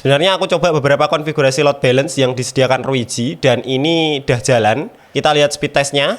Sebenarnya aku coba beberapa konfigurasi load balance yang disediakan Ruiji dan ini udah jalan. Kita lihat speed testnya.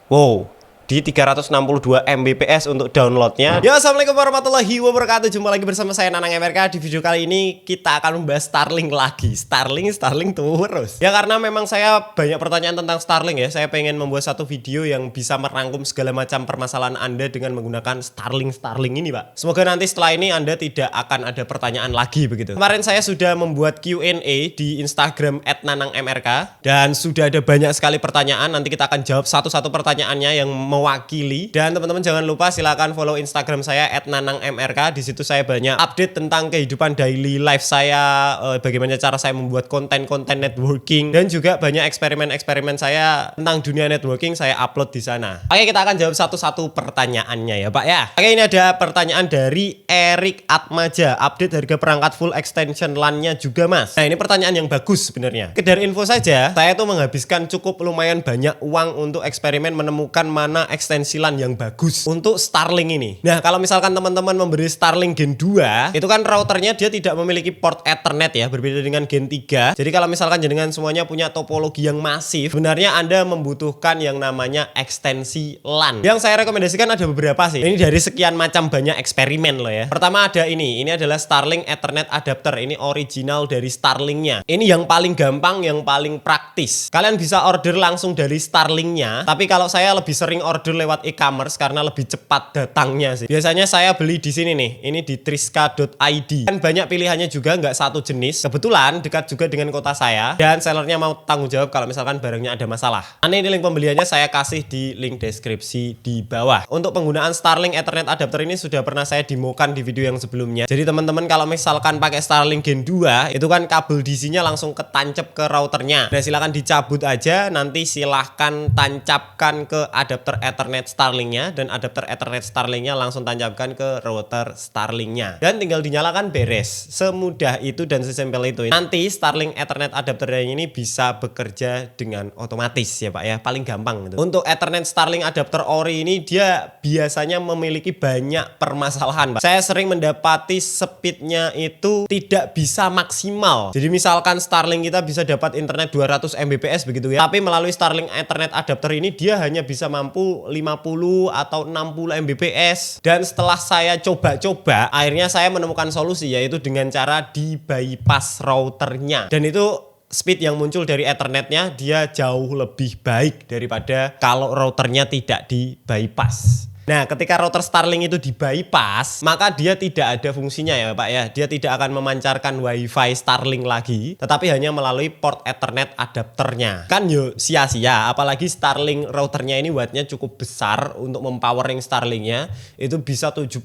Wow, di 362 Mbps untuk downloadnya. Ya, assalamualaikum warahmatullahi wabarakatuh. Jumpa lagi bersama saya Nanang MRK. Di video kali ini kita akan membahas Starlink lagi. Starlink terus. Ya, karena memang saya banyak pertanyaan tentang Starlink ya. Saya pengen membuat satu video yang bisa merangkum segala macam permasalahan Anda dengan menggunakan Starlink ini, Pak. Semoga nanti setelah ini Anda tidak akan ada pertanyaan lagi begitu. Kemarin saya sudah membuat Q&A di Instagram @nanangmrk dan sudah ada banyak sekali pertanyaan. Nanti kita akan jawab satu-satu pertanyaannya yang mewakili. Dan teman-teman jangan lupa silakan follow Instagram saya @nanangmrk. Di situ saya banyak update tentang kehidupan daily life saya, bagaimana cara saya membuat konten-konten networking, dan juga banyak eksperimen-eksperimen saya tentang dunia networking saya upload di sana. Oke, kita akan jawab satu-satu pertanyaannya ya, Pak ya. Oke, ini ada pertanyaan dari Erik Atmaja. Update harga perangkat full extension LAN-nya juga, Mas. Nah, ini pertanyaan yang bagus sebenarnya. Sekedar info saja, saya tuh menghabiskan cukup lumayan banyak uang untuk eksperimen menemukan mana ekstensi LAN yang bagus untuk Starlink ini. Nah, kalau misalkan teman-teman memberi Starlink Gen 2, itu kan routernya dia tidak memiliki port Ethernet ya, berbeda dengan Gen 3. Jadi kalau misalkan jenengan semuanya punya topologi yang masif, sebenarnya Anda membutuhkan yang namanya ekstensi LAN. Yang saya rekomendasikan ada beberapa sih. Ini dari sekian macam banyak eksperimen loh ya. Pertama ada ini adalah Starlink Ethernet Adapter. Ini original dari Starlink-nya. Ini yang paling gampang, yang paling praktis. Kalian bisa order langsung dari Starlink-nya, tapi kalau saya lebih sering order lewat e-commerce karena lebih cepat datangnya sih. Biasanya saya beli di sini nih. Ini di triska.id. Kan banyak pilihannya juga, nggak satu jenis. Kebetulan dekat juga dengan kota saya. Dan sellernya mau tanggung jawab kalau misalkan barangnya ada masalah. Ini link pembeliannya saya kasih di link deskripsi di bawah. Untuk penggunaan Starlink Ethernet Adapter ini sudah pernah saya demokan di video yang sebelumnya. Jadi teman-teman kalau misalkan pakai Starlink Gen 2, itu kan kabel DC-nya langsung ketancap ke routernya. Nah, silakan dicabut aja. Nanti silahkan tancapkan ke adapter Ethernet Starlink-nya, dan adapter Ethernet Starlink-nya langsung tancapkan ke router Starlink-nya, dan tinggal dinyalakan beres. Semudah itu dan sesimpel itu. Nanti Starlink Ethernet Adapter ini bisa bekerja dengan otomatis ya Pak ya, paling gampang gitu. Untuk Ethernet Starlink Adapter Ori ini dia biasanya memiliki banyak permasalahan, Pak. Saya sering mendapati speednya itu tidak bisa maksimal. Jadi misalkan Starlink kita bisa dapat internet 200 Mbps begitu ya, tapi melalui Starlink Ethernet Adapter ini dia hanya bisa mampu 50 atau 60 Mbps. Dan setelah saya coba-coba, akhirnya saya menemukan solusi, yaitu dengan cara di bypass routernya. Dan itu speed yang muncul dari Ethernetnya dia jauh lebih baik daripada kalau routernya tidak di bypass. Nah, ketika router Starlink itu di bypass, maka dia tidak ada fungsinya ya Pak ya. Dia tidak akan memancarkan WiFi Starlink lagi, tetapi hanya melalui port Ethernet adapternya. Kan yuk sia-sia, apalagi Starlink routernya ini wattnya cukup besar untuk mempowering Starlinknya. Itu bisa 75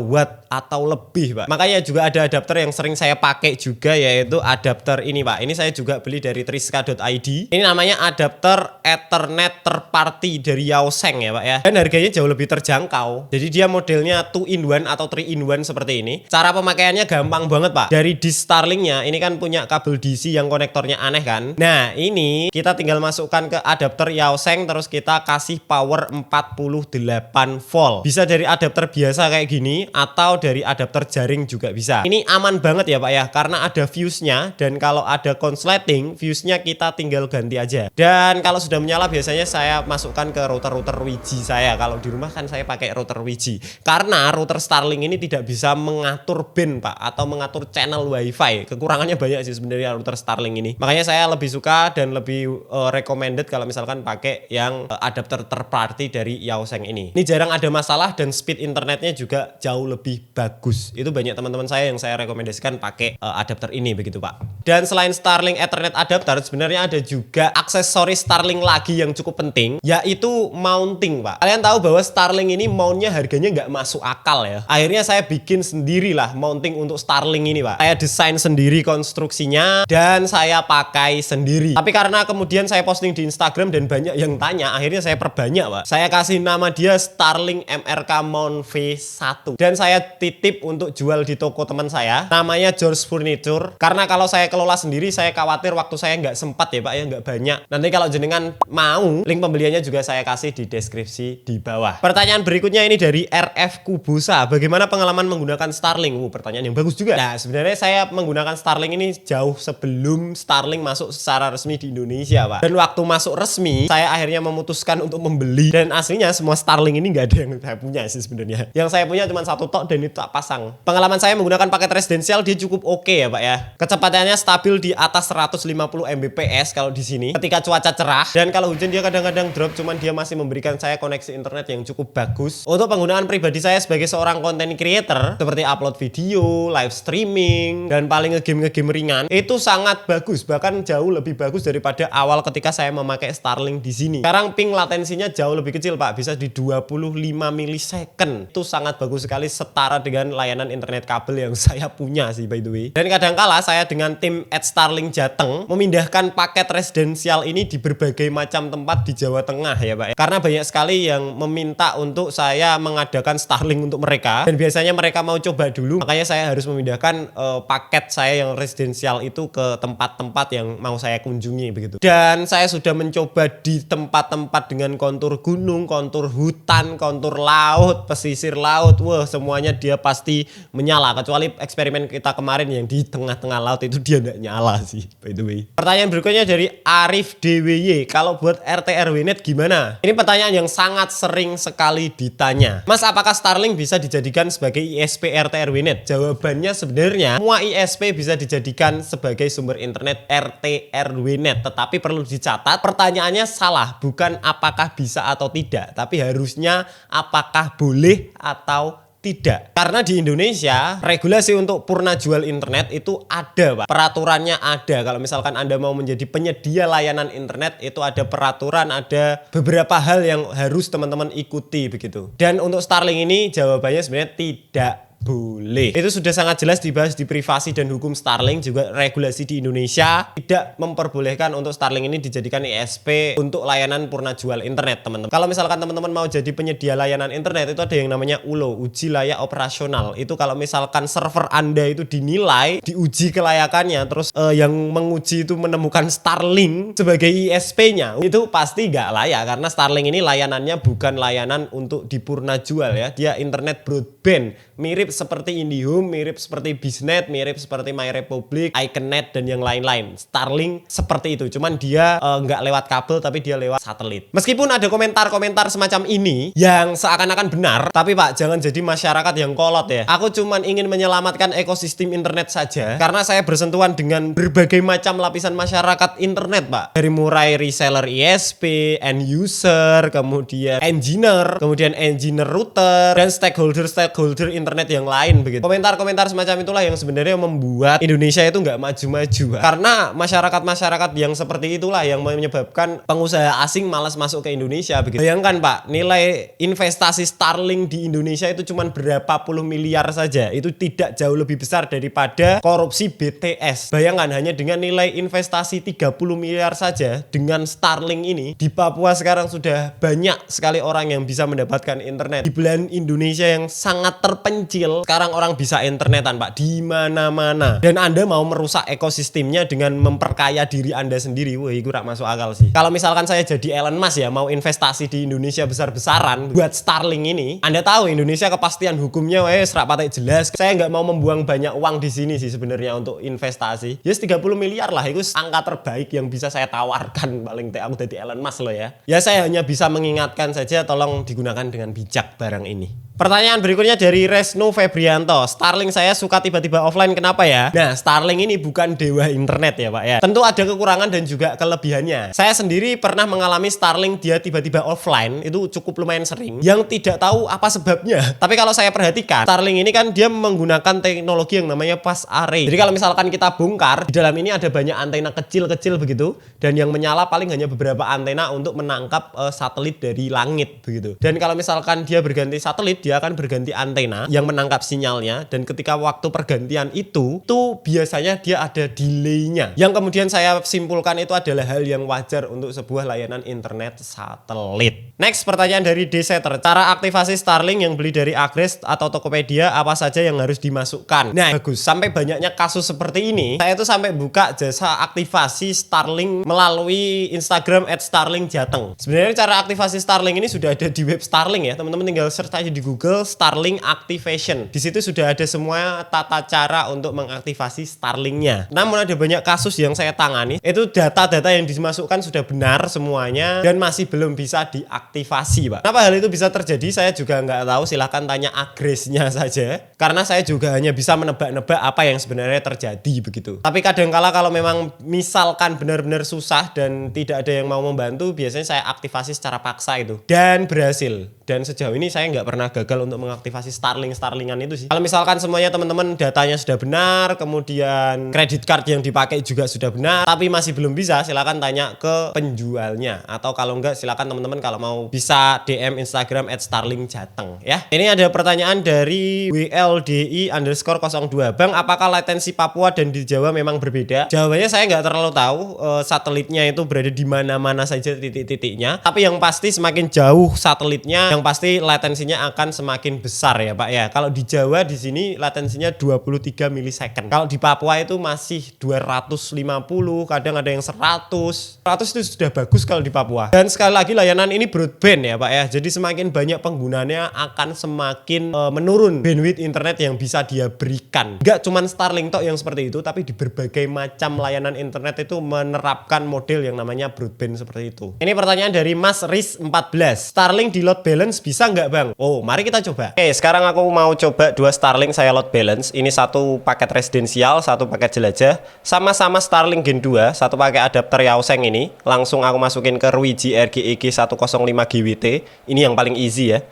watt atau lebih Pak. Makanya juga ada adapter yang sering saya pakai juga, yaitu adapter ini Pak. Ini saya juga beli dari triska.id. Ini namanya adapter Ethernet third party dari Yaoseng ya Pak ya. Dan harganya jauh lebih terjangkau. Jadi dia modelnya 2-in-1 atau 3-in-1 seperti ini. Cara pemakaiannya gampang banget Pak. Dari disk Starlinknya ini kan punya kabel DC yang konektornya aneh kan. Nah, ini kita tinggal masukkan ke adapter Yaoseng, terus kita kasih power 48 volt. Bisa dari adapter biasa kayak gini atau dari adapter jaring juga bisa. Ini aman banget ya Pak ya, karena ada fuse-nya, dan kalau ada konsleting, fuse-nya kita tinggal ganti aja. Dan kalau sudah menyala biasanya saya masukkan ke router-router Ruiji saya. Kalau di rumah kan saya pakai router Ruiji, karena router Starlink ini tidak bisa mengatur band Pak, atau mengatur channel WiFi. Kekurangannya banyak sih sebenarnya router Starlink ini. Makanya saya lebih suka dan lebih recommended kalau misalkan pakai yang adapter third party dari Yaoseng ini. Ini jarang ada masalah dan speed internetnya juga jauh lebih bagus. Itu banyak teman-teman saya yang saya rekomendasikan pakai adapter ini begitu Pak. Dan selain Starlink Ethernet Adapter, sebenarnya ada juga aksesoris Starlink lagi yang cukup penting, yaitu mounting Pak. Kalian tahu bahwa Starlink ini mountnya harganya nggak masuk akal ya. Akhirnya saya bikin sendirilah mounting untuk Starlink ini Pak. Saya desain sendiri konstruksinya dan saya pakai sendiri. Tapi karena kemudian saya posting di Instagram dan banyak yang tanya, akhirnya saya perbanyak Pak. Saya kasih nama dia Starlink MRK Mount V1. Dan saya titip untuk jual di toko teman saya. Namanya George Furniture. Karena kalau saya kelola sendiri, saya khawatir waktu saya nggak sempat ya Pak ya, nggak banyak. Nanti kalau jenengan mau, link pembeliannya juga saya kasih di deskripsi di bawah. Pertanyaan berikutnya ini dari RF Kubusa. Bagaimana pengalaman menggunakan Starlink? Pertanyaan yang bagus juga. Nah, sebenarnya saya menggunakan Starlink ini jauh sebelum Starlink masuk secara resmi di Indonesia, Pak. Dan waktu masuk resmi, saya akhirnya memutuskan untuk membeli. Dan aslinya semua Starlink ini nggak ada yang saya punya sih sebenarnya. Yang saya punya cuma satu tok dan itu tak pasang. Pengalaman saya menggunakan paket residensial dia cukup oke ya, Pak ya. Kecepatannya stabil di atas 150 Mbps kalau di sini ketika cuaca cerah, dan kalau hujan dia kadang-kadang drop, cuman dia masih memberikan saya koneksi internet yang cukup bagus. Untuk penggunaan pribadi saya sebagai seorang content creator seperti upload video, live streaming, dan paling ngegame ringan, itu sangat bagus, bahkan jauh lebih bagus daripada awal ketika saya memakai Starlink di sini. Sekarang ping latensinya jauh lebih kecil, Pak, bisa di 25 milisecond. Itu sangat bagus sekali, setara dengan layanan internet kabel yang saya punya sih by the way. Dan kadangkala saya dengan tim @Starlink Jateng memindahkan paket residensial ini di berbagai macam tempat di Jawa Tengah ya Pak. Karena banyak sekali yang meminta untuk saya mengadakan Starlink untuk mereka, dan biasanya mereka mau coba dulu, makanya saya harus memindahkan paket saya yang residensial itu ke tempat-tempat yang mau saya kunjungi begitu. Dan saya sudah mencoba di tempat-tempat dengan kontur gunung, kontur hutan, kontur laut, pesisir laut. Wah, semuanya dia pasti menyala, kecuali eksperimen kita kemarin yang di tengah-tengah laut itu dia nggak nyala sih by the way. Pertanyaan berikutnya dari Arif DWY. Kalau buat RT RWNet gimana? Ini pertanyaan yang sangat sering sekali ditanya. Mas, apakah Starlink bisa dijadikan sebagai ISP RT RWNet? Jawabannya sebenarnya semua ISP bisa dijadikan sebagai sumber internet RT RWNet. Tetapi perlu dicatat, pertanyaannya salah. Bukan apakah bisa atau tidak, tapi harusnya apakah boleh atau tidak. Karena di Indonesia regulasi untuk purna jual internet itu ada, Pak. Peraturannya ada. Kalau misalkan Anda mau menjadi penyedia layanan internet, itu ada peraturan, ada beberapa hal yang harus teman-teman ikuti begitu. Dan untuk Starlink ini jawabannya sebenarnya tidak boleh. Itu sudah sangat jelas dibahas di privasi dan hukum Starlink, juga regulasi di Indonesia tidak memperbolehkan untuk Starlink ini dijadikan ISP untuk layanan purna jual internet, teman-teman. Kalau misalkan teman-teman mau jadi penyedia layanan internet, itu ada yang namanya ULO, uji layak operasional. Itu kalau misalkan server Anda itu dinilai, diuji kelayakannya, terus yang menguji itu menemukan Starlink sebagai ISP-nya, itu pasti nggak layak, karena Starlink ini layanannya bukan layanan untuk dipurna jual ya. Dia internet broadband, mirip seperti IndiHome, mirip seperti Biznet, mirip seperti MyRepublic, Iconnet, dan yang lain-lain. Starlink seperti itu, cuman dia nggak lewat kabel, tapi dia lewat satelit. Meskipun ada komentar-komentar semacam ini yang seakan-akan benar, tapi Pak, jangan jadi masyarakat yang kolot ya. Aku cuman ingin menyelamatkan ekosistem internet saja, karena saya bersentuhan dengan berbagai macam lapisan masyarakat internet, Pak. Dari mulai reseller ISP, end user, kemudian engineer router, dan stakeholder internet yang lain begitu. Komentar-komentar semacam itulah yang sebenarnya membuat Indonesia itu nggak maju-maju, Pak. Karena masyarakat-masyarakat yang seperti itulah yang menyebabkan pengusaha asing malas masuk ke Indonesia begitu. Bayangkan Pak, nilai investasi Starlink di Indonesia itu cuma berapa puluh miliar saja. Itu tidak jauh lebih besar daripada korupsi BTS. Bayangkan hanya dengan nilai investasi 30 miliar saja dengan Starlink ini, di Papua sekarang sudah banyak sekali orang yang bisa mendapatkan internet. Di belahan Indonesia yang sangat terpencil, sekarang orang bisa internetan Pak di mana-mana. Dan Anda mau merusak ekosistemnya dengan memperkaya diri Anda sendiri. Wah, itu gak masuk akal sih. Kalau misalkan saya jadi Elon Musk ya, mau investasi di Indonesia besar-besaran buat Starlink ini, Anda tahu Indonesia kepastian hukumnya serak patek jelas. Saya nggak mau membuang banyak uang di sini sih sebenarnya untuk investasi. Yes, 30 miliar lah, itu angka terbaik yang bisa saya tawarkan paling teh. Aku jadi Elon Musk loh ya. Ya, saya hanya bisa mengingatkan saja, tolong digunakan dengan bijak barang ini. Pertanyaan berikutnya dari Resno Febrianto. Starlink saya suka tiba-tiba offline, kenapa ya? Nah, Starlink ini bukan dewa internet ya Pak ya. Tentu ada kekurangan dan juga kelebihannya. Saya sendiri pernah mengalami Starlink dia tiba-tiba offline, itu cukup lumayan sering, yang tidak tahu apa sebabnya. Tapi kalau saya perhatikan, Starlink ini kan dia menggunakan teknologi yang namanya fast array. Jadi kalau misalkan kita bongkar, di dalam ini ada banyak antena kecil-kecil begitu, dan yang menyala paling hanya beberapa antena untuk menangkap satelit dari langit begitu. Dan kalau misalkan dia berganti satelit, dia akan berganti antena yang menangkap sinyalnya, dan ketika waktu pergantian itu tuh biasanya dia ada delaynya, yang kemudian saya simpulkan itu adalah hal yang wajar untuk sebuah layanan internet satelit. Next, pertanyaan dari Deseter, cara aktivasi Starlink yang beli dari Agres atau Tokopedia apa saja yang harus dimasukkan? Nah, bagus, sampai banyaknya kasus seperti ini, saya tuh sampai buka jasa aktivasi Starlink melalui Instagram @starlinkjateng. Sebenarnya cara aktivasi Starlink ini sudah ada di web Starlink ya, teman-teman tinggal search aja di Google Starlink Activation. Di situ sudah ada semua tata cara untuk mengaktifasi Starlinknya. Namun ada banyak kasus yang saya tangani, itu data-data yang dimasukkan sudah benar semuanya dan masih belum bisa diaktifasi, Pak. Kenapa hal itu bisa terjadi? Saya juga nggak tahu, silahkan tanya Agresnya saja. Karena saya juga hanya bisa menebak-nebak apa yang sebenarnya terjadi begitu. Tapi kadangkala kalau memang misalkan benar-benar susah dan tidak ada yang mau membantu, biasanya saya aktifasi secara paksa itu. Dan berhasil. Dan sejauh ini saya nggak pernah gagal untuk mengaktifasi Starlinkan itu sih. Kalau misalkan semuanya teman-teman datanya sudah benar, kemudian kredit card yang dipakai juga sudah benar, tapi masih belum bisa, silakan tanya ke penjualnya. Atau kalau enggak, silakan teman-teman kalau mau bisa DM Instagram @starlinkjateng ya. Ini ada pertanyaan dari WLDI_02. Bang, apakah latensi Papua dan di Jawa memang berbeda? Jawabannya saya nggak terlalu tahu. Satelitnya itu berada di mana-mana saja titik-titiknya. Tapi yang pasti semakin jauh satelitnya, yang pasti latensinya akan semakin besar ya Pak ya. Kalau di Jawa di sini latensinya 23 milisecond. Kalau di Papua itu masih 250, kadang ada yang 100. 100 itu sudah bagus kalau di Papua. Dan sekali lagi layanan ini broadband ya Pak ya. Jadi semakin banyak penggunanya akan semakin menurun bandwidth internet yang bisa dia berikan. Enggak cuman Starlink tok yang seperti itu, tapi di berbagai macam layanan internet itu menerapkan model yang namanya broadband seperti itu. Ini pertanyaan dari Mas Riz 14. Starlink di load balance bisa nggak Bang? Oh, mari kita coba. Oke, sekarang aku mau coba dua Starlink saya load balance. Ini satu paket residensial, satu paket jelajah. Sama-sama Starlink Gen 2, satu pakai adapter Yaoseng ini. Langsung aku masukin ke Ruiji RGEG 105 GWT. Ini yang paling easy ya.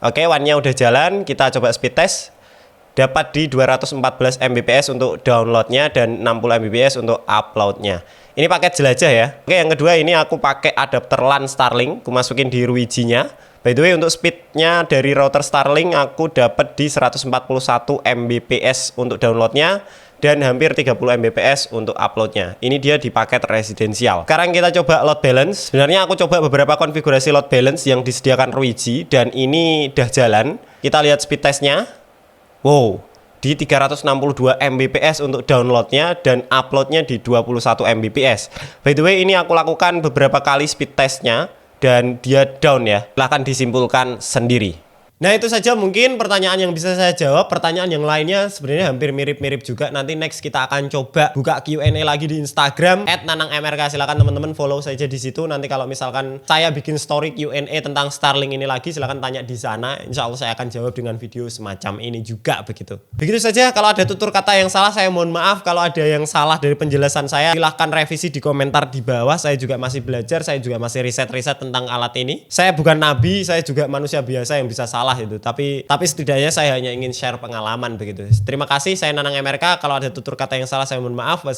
Oke, one-nya udah jalan. Kita coba speed test. Dapat di 214 Mbps untuk downloadnya dan 60 Mbps untuk uploadnya. Ini paket jelajah ya. Oke, yang kedua ini aku pakai adapter LAN Starlink. Aku masukin di Ruiji-nya. By the way, untuk speednya dari router Starlink aku dapat di 141 Mbps untuk downloadnya dan hampir 30 Mbps untuk uploadnya. Ini dia di paket residensial. Sekarang kita coba load balance. Sebenarnya aku coba beberapa konfigurasi load balance yang disediakan Ruiji dan ini udah jalan. Kita lihat speed testnya. Wow, di 362 Mbps untuk downloadnya dan uploadnya di 21 Mbps. By the way, ini aku lakukan beberapa kali speed testnya dan dia down ya. Silahkan disimpulkan sendiri. Nah, itu saja mungkin pertanyaan yang bisa saya jawab. Pertanyaan yang lainnya sebenarnya hampir mirip-mirip juga. Nanti next kita akan coba buka Q&A lagi di Instagram @nanangmrk. Silakan teman-teman follow saja di situ. Nanti kalau misalkan saya bikin story Q&A tentang Starlink ini lagi, silakan tanya di sana. Insya Allah saya akan jawab dengan video semacam ini juga begitu. Begitu saja. Kalau ada tutur kata yang salah, saya mohon maaf. Kalau ada yang salah dari penjelasan saya, silahkan revisi di komentar di bawah. Saya juga masih belajar, saya juga masih riset-riset tentang alat ini. Saya bukan nabi, saya juga manusia biasa yang bisa salah itu, tapi setidaknya saya hanya ingin share pengalaman begitu. Terima kasih, saya Nanang MRK. Kalau ada tutur kata yang salah saya mohon maaf. Wassalamualaikum.